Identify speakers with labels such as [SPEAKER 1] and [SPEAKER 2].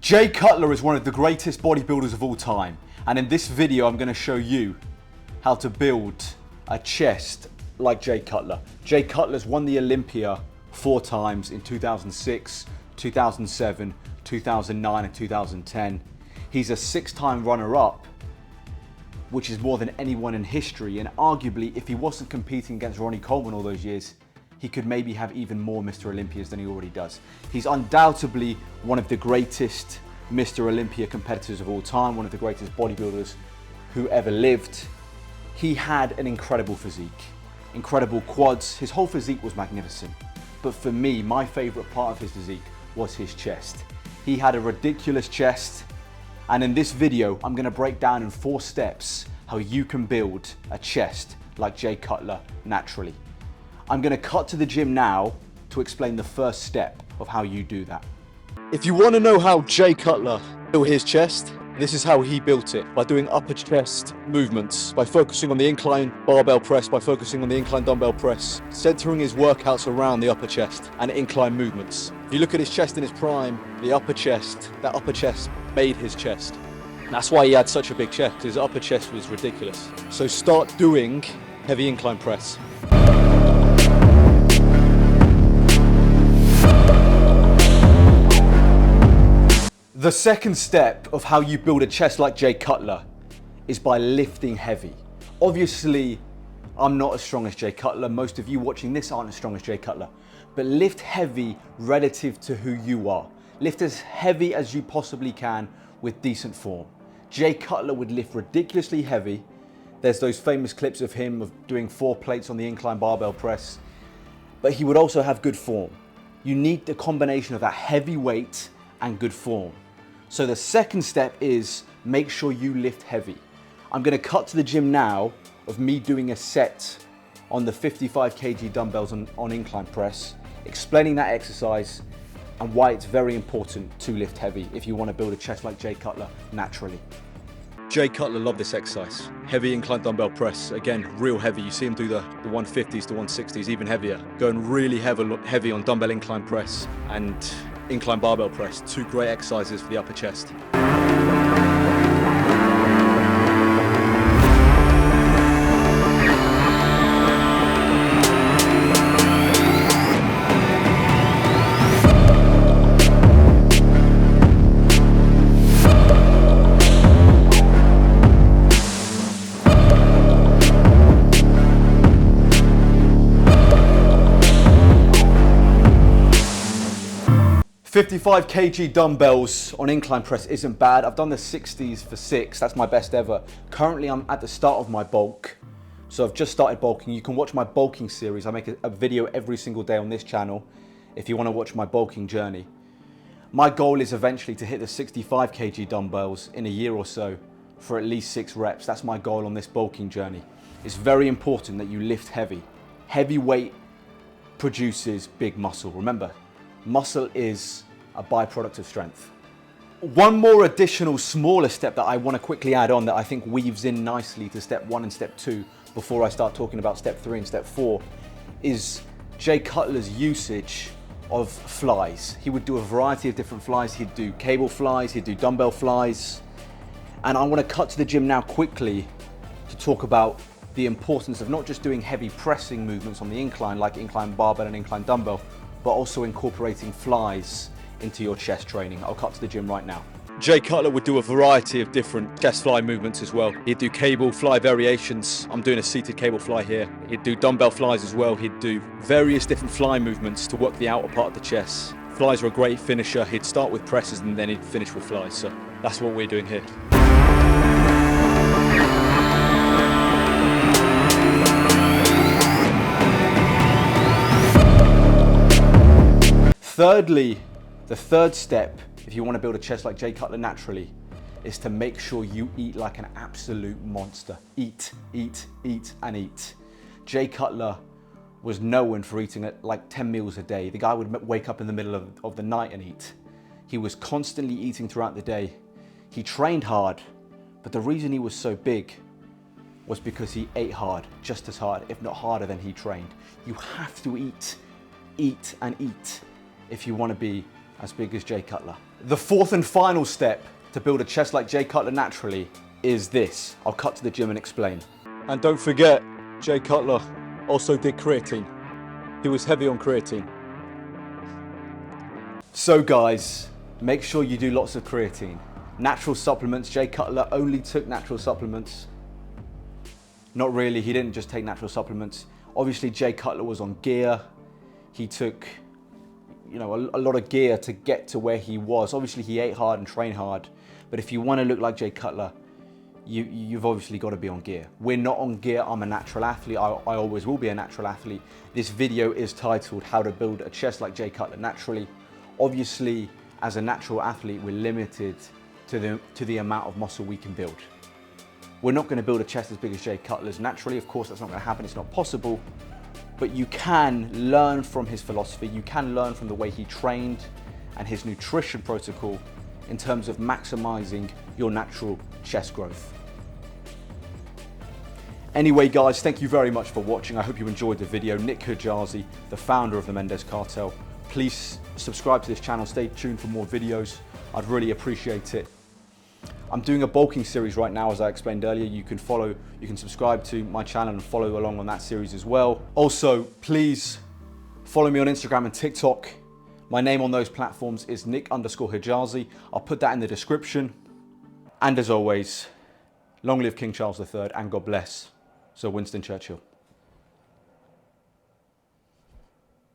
[SPEAKER 1] Jay Cutler is one of the greatest bodybuilders of all time, and in this video I'm going to show you how to build a chest like Jay Cutler. Jay Cutler's won the Olympia 4 times in 2006, 2007, 2009 and 2010. He's a 6-time runner-up, which is more than anyone in history, and arguably if he wasn't competing against Ronnie Coleman all those years, he could maybe have even more Mr. Olympias than he already does. He's undoubtedly one of the greatest Mr. Olympia competitors of all time, one of the greatest bodybuilders who ever lived. He had an incredible physique, incredible quads. His whole physique was magnificent. But for me, my favorite part of his physique was his chest. He had a ridiculous chest. And in this video, I'm gonna break down in 4 steps how you can build a chest like Jay Cutler naturally. I'm gonna cut to the gym now to explain the first step of how you do that. If you wanna know how Jay Cutler built his chest, this is how he built it, by doing upper chest movements, by focusing on the incline barbell press, by focusing on the incline dumbbell press, centering his workouts around the upper chest and incline movements. If you look at his chest in his prime, that upper chest made his chest. That's why he had such a big chest, because his upper chest was ridiculous. So start doing heavy incline press. The second step of how you build a chest like Jay Cutler is by lifting heavy. Obviously, I'm not as strong as Jay Cutler. Most of you watching this aren't as strong as Jay Cutler. But lift heavy relative to who you are. Lift as heavy as you possibly can with decent form. Jay Cutler would lift ridiculously heavy. There's those famous clips of him of doing 4 plates on the incline barbell press. But he would also have good form. You need the combination of that heavy weight and good form. So the second step is make sure you lift heavy. I'm gonna cut to the gym now of me doing a set on the 55 kg dumbbells on incline press, explaining that exercise and why it's very important to lift heavy if you want to build a chest like Jay Cutler naturally. Jay Cutler loved this exercise. Heavy incline dumbbell press, again, real heavy. You see him do the 150s to 160s, even heavier. Going really heavy on dumbbell incline press and incline barbell press. 2 great exercises for the upper chest. "55 kg dumbbells on incline press isn't bad. I've done the 60s for 6, that's my best ever. Currently I'm at the start of my bulk, so I've just started bulking. You can watch my bulking series. I make a video every single day on this channel if you want to watch my bulking journey. My goal is eventually to hit the 65 kg dumbbells in a year or so for at least 6 reps. That's my goal on this bulking journey. It's very important that you lift heavy. Heavy weight produces big muscle. Remember, muscle is a byproduct of strength. One more additional smaller step that I want to quickly add on that I think weaves in nicely to step 1 and step 2 before I start talking about step 3 and step 4 is Jay Cutler's usage of flies. He would do a variety of different flies. He'd do cable flies, he'd do dumbbell flies. And I want to cut to the gym now quickly to talk about the importance of not just doing heavy pressing movements on the incline like incline barbell and incline dumbbell, but also incorporating flies into your chest training. I'll cut to the gym right now. Jay Cutler would do a variety of different chest fly movements as well. He'd do cable fly variations. I'm doing a seated cable fly here. He'd do dumbbell flies as well. He'd do various different fly movements to work the outer part of the chest. Flies are a great finisher. He'd start with presses and then he'd finish with flies. So that's what we're doing here. Thirdly, the third step, if you want to build a chest like Jay Cutler naturally, is to make sure you eat like an absolute monster. Eat, eat, eat, and eat. Jay Cutler was known for eating like 10 meals a day. The guy would wake up in the middle of the night and eat. He was constantly eating throughout the day. He trained hard, but the reason he was so big was because he ate hard, just as hard, if not harder than he trained. You have to eat, eat, and eat if you want to be as big as Jay Cutler. The fourth and final step to build a chest like Jay Cutler naturally is this. I'll cut to the gym and explain. And don't forget, Jay Cutler also did creatine. He was heavy on creatine. So guys, make sure you do lots of creatine. Natural supplements, Jay Cutler only took natural supplements. Not really, he didn't just take natural supplements. Obviously Jay Cutler was on gear. He took, you know, a lot of gear to get to where he was. Obviously he ate hard and trained hard, but if you want to look like Jay Cutler, you've obviously got to be on gear. We're not on gear, I'm a natural athlete. I always will be a natural athlete. This video is titled How to Build a Chest Like Jay Cutler Naturally. Obviously, as a natural athlete, we're limited to the amount of muscle we can build. We're not going to build a chest as big as Jay Cutler's naturally. Of course, that's not going to happen. It's not possible. But you can learn from his philosophy. You can learn from the way he trained and his nutrition protocol in terms of maximizing your natural chest growth. Anyway, guys, thank you very much for watching. I hope you enjoyed the video. Nick Hijazi, the founder of the Mendez Cartel. Please subscribe to this channel. Stay tuned for more videos. I'd really appreciate it. I'm doing a bulking series right now, as I explained earlier. You can subscribe to my channel and follow along on that series as well. Also, please follow me on Instagram and TikTok. My name on those platforms is Nick_Hijazi. I'll put that in the description. And as always, long live King Charles III and God bless Sir Winston Churchill.